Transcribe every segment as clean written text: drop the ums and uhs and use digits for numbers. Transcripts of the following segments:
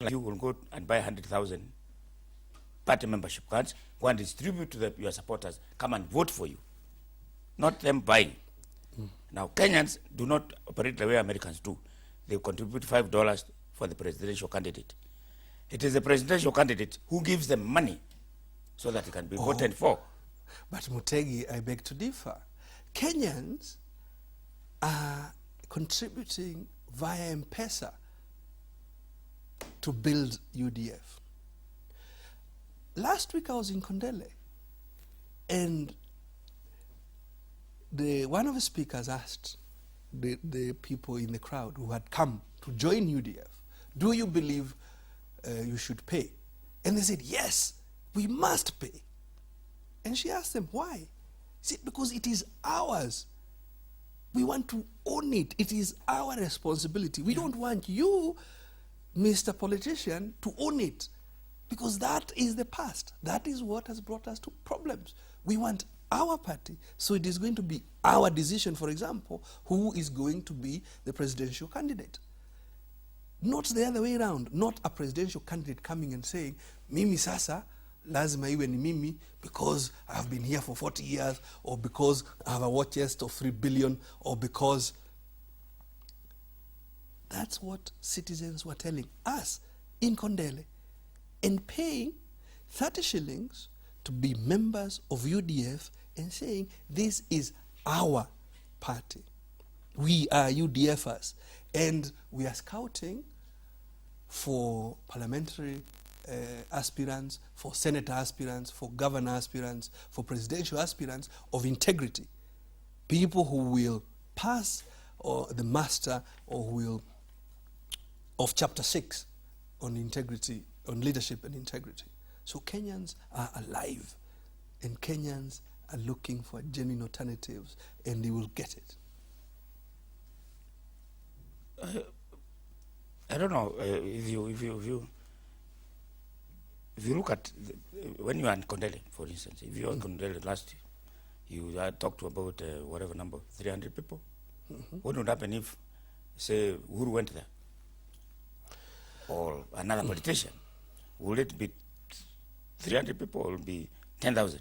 like you will go and buy 100,000 party membership cards, go and distribute to your supporters, come and vote for you, not them buying. Now, Kenyans do not operate the way Americans do. They contribute $5 for the presidential candidate. It is the presidential candidate who gives them money so that it can be voted for. But Mutegi, I beg to differ. Kenyans are contributing via M-Pesa to build UDF. Last week I was in Kondele, and one of the speakers asked the people in the crowd who had come to join UDF, do you believe you should pay? And they said, yes, we must pay. And she asked them, why? She said, because it is ours. We want to own it. It is our responsibility. We don't want you, Mr. Politician, to own it, because that is the past. That is what has brought us to problems. We want our party, so it is going to be our decision, for example, who is going to be the presidential candidate. Not the other way around, not a presidential candidate coming and saying, mimi sasa, lazima iwe ni mimi because I have been here for 40 years, or because I have a war chest of 3 billion, or because... That's what citizens were telling us in Kondele, and paying 30 shillings to be members of UDF and saying, this is our party. We are UDFers, and we are scouting for parliamentary aspirants, for senator aspirants, for governor aspirants, for presidential aspirants of integrity. People who will pass or the master, or who will, of chapter 6 on integrity, on leadership and integrity. So Kenyans are alive, and Kenyans are looking for genuine alternatives, and they will get it. I don't know if you look at when you are in Kondele, for instance, if you are in Kondele last year, you talked about whatever number, 300 people. What would happen if, say, Uhuru went there, or another politician? Will it be 300 people, or will it be 10,000?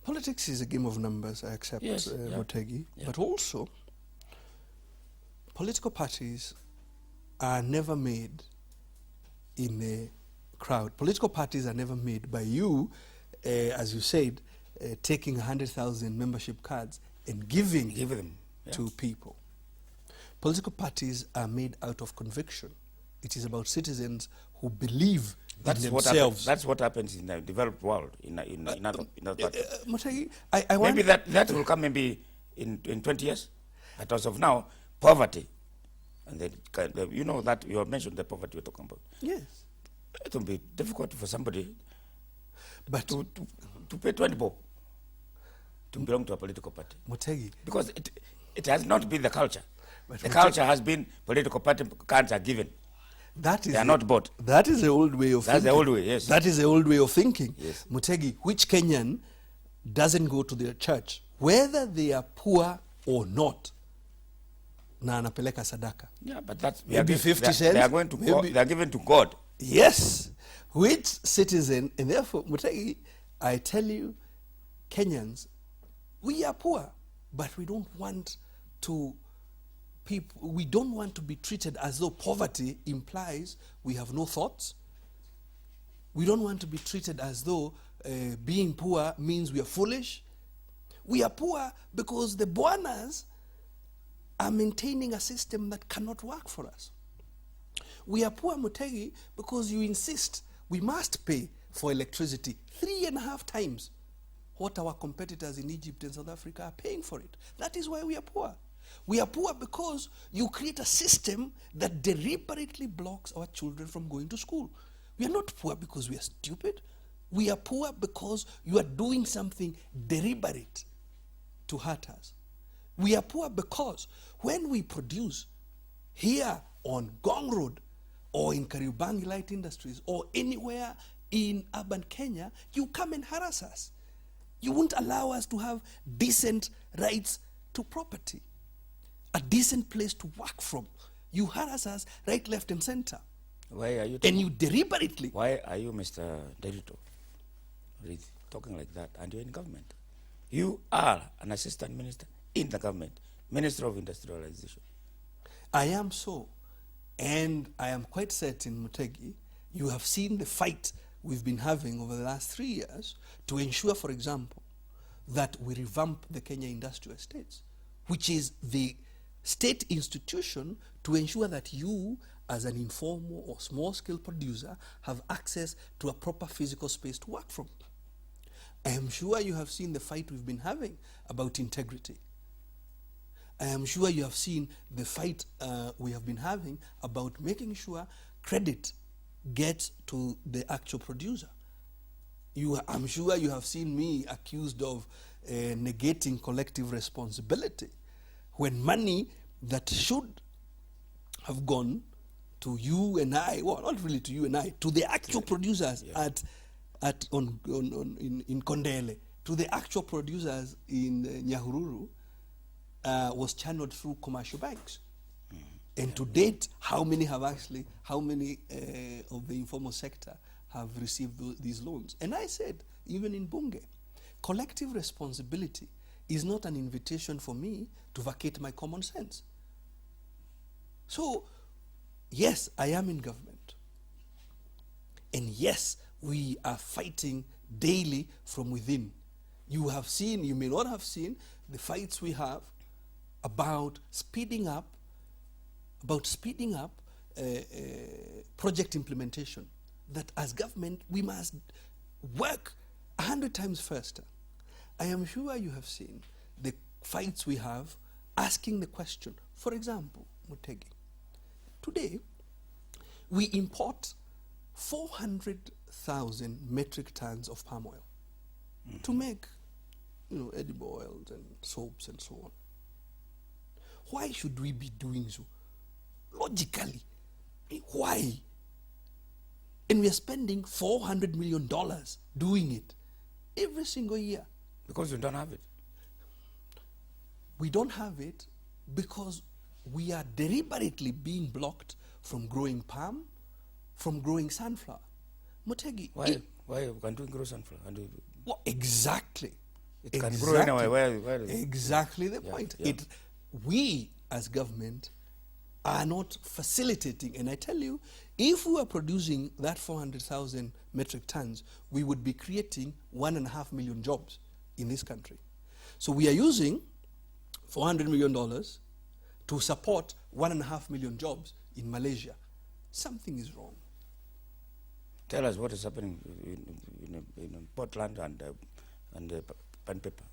Politics is a game of numbers, I accept, yes, Mutegi, but also political parties are never made in a crowd. Political parties are never made by you, as you said, taking 100,000 membership cards and giving them to people. Political parties are made out of conviction. It is about citizens who believe in themselves. That's what happens in the developed world, in other parts. Mutegi, maybe that will come maybe in 20 years. But as of now, poverty, and you know that you have mentioned the poverty you're talking about. Yes. It will be difficult for somebody but to pay 20 bob to belong to a political party. Mutegi. Because it has not been the culture. But the culture has been political party cards are given. They are not bought. That is the old way of thinking. That's the old way, yes. That is the old way of thinking. Yes. Mutegi, which Kenyan doesn't go to their church, whether they are poor or not, na anapeleka sadaka? Yeah, but that's maybe 50 cents. They are going to God, they are given to God. Yes. Which citizen, and therefore, Mutegi, I tell you, Kenyans, we are poor, but we don't want to we don't want to be treated as though poverty implies we have no thoughts. We don't want to be treated as though being poor means we are foolish. We are poor because the Bwanas are maintaining a system that cannot work for us. We are poor, Mutegi, because you insist we must pay for electricity 3.5 times what our competitors in Egypt and South Africa are paying for it. That is why we are poor. We are poor because you create a system that deliberately blocks our children from going to school. We are not poor because we are stupid. We are poor because you are doing something deliberate to hurt us. We are poor because when we produce here on Gong Road or in Kariobangi Light Industries or anywhere in urban Kenya, you come and harass us. You won't allow us to have decent rights to property, a decent place to work from, You harass us right, left, and center. Why are you And you deliberately. Why are you, Mr. Derito, really talking like that? And you're in government. You are an assistant minister in the government, Minister of Industrialization. I am so. And I am quite certain, Mutegi, you have seen the fight we've been having over the last 3 years to ensure, for example, that we revamp the Kenya Industrial Estates, which is the state institution to ensure that you, as an informal or small-scale producer, have access to a proper physical space to work from. I am sure you have seen the fight we've been having about integrity. I am sure you have seen the fight we have been having about making sure credit gets to the actual producer. I'm sure you have seen me accused of negating collective responsibility when money that should have gone to you and I, well, not really to you and I, to the actual producers in Kondele, to the actual producers in Nyahururu, was channeled through commercial banks. And to date, how many of the informal sector have received these loans? And I said, even in Bunge, collective responsibility is not an invitation for me to vacate my common sense. So, yes, I am in government. And yes, we are fighting daily from within. You have seen, you may not have seen, the fights we have about speeding up project implementation, that as government we must work 100 times faster. I am sure you have seen the fights we have asking the question. For example, Mutegi, today we import 400,000 metric tons of palm oil to make, edible oils and soaps and so on. Why should we be doing so? Logically, why? And we are spending $400 million doing it every single year. Because you don't have it. We don't have it because we are deliberately being blocked from growing palm, from growing sunflower. Mutegi. Why can't we grow sunflower? Well, exactly. It can grow anywhere. Where exactly the point. Yeah. We as government are not facilitating. And I tell you, if we were producing that 400,000 metric tons, we would be creating 1.5 million jobs in this country. So we are using $400 million to support 1.5 million jobs in Malaysia. Something is wrong. Tell us what is happening in Portland and Pan Paper.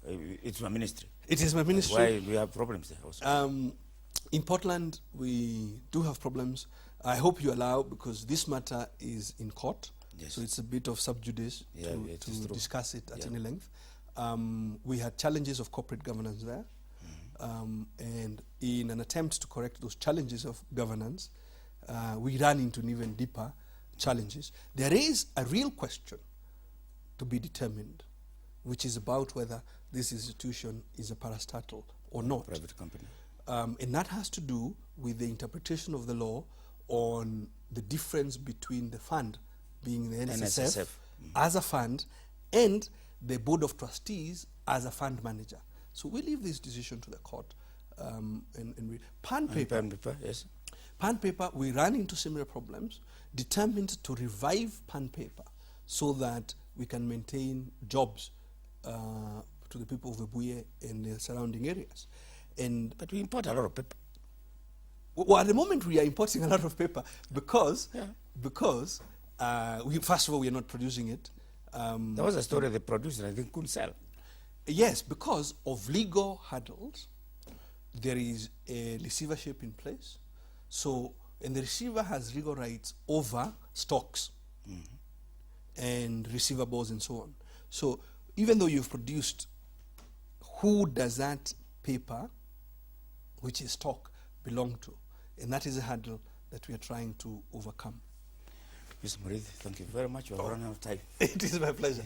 It's my ministry. It is my ministry. Why we have problems there also? In Portland, we do have problems. I hope you allow, because this matter is in court, Yes. so it's a bit of sub judice to discuss it at any length. We had challenges of corporate governance there, and in an attempt to correct those challenges of governance, we ran into an even deeper challenges. There is a real question to be determined, which is about whether this institution is a parastatal or not. Private company. And that has to do with the interpretation of the law on the difference between the fund, being the NSSF, as a fund, and the Board of Trustees as a fund manager. So we leave this decision to the court. Pan Paper, yes. Pan Paper, we ran into similar problems, determined to revive Pan Paper so that we can maintain jobs to the people of Webuye and the surrounding areas. But we import a lot of paper. Well, at the moment we are importing a lot of paper because first of all, we are not producing it. There was a story they produced and I think couldn't sell. Yes, because of legal hurdles. There is a receivership in place. So, and the receiver has legal rights over stocks and receivables and so on. So, even though you've produced, who does that paper, which is stock, belong to? And that is a hurdle that we are trying to overcome. Mr. Murithi, thank you very much. We're running out of time. It is my pleasure.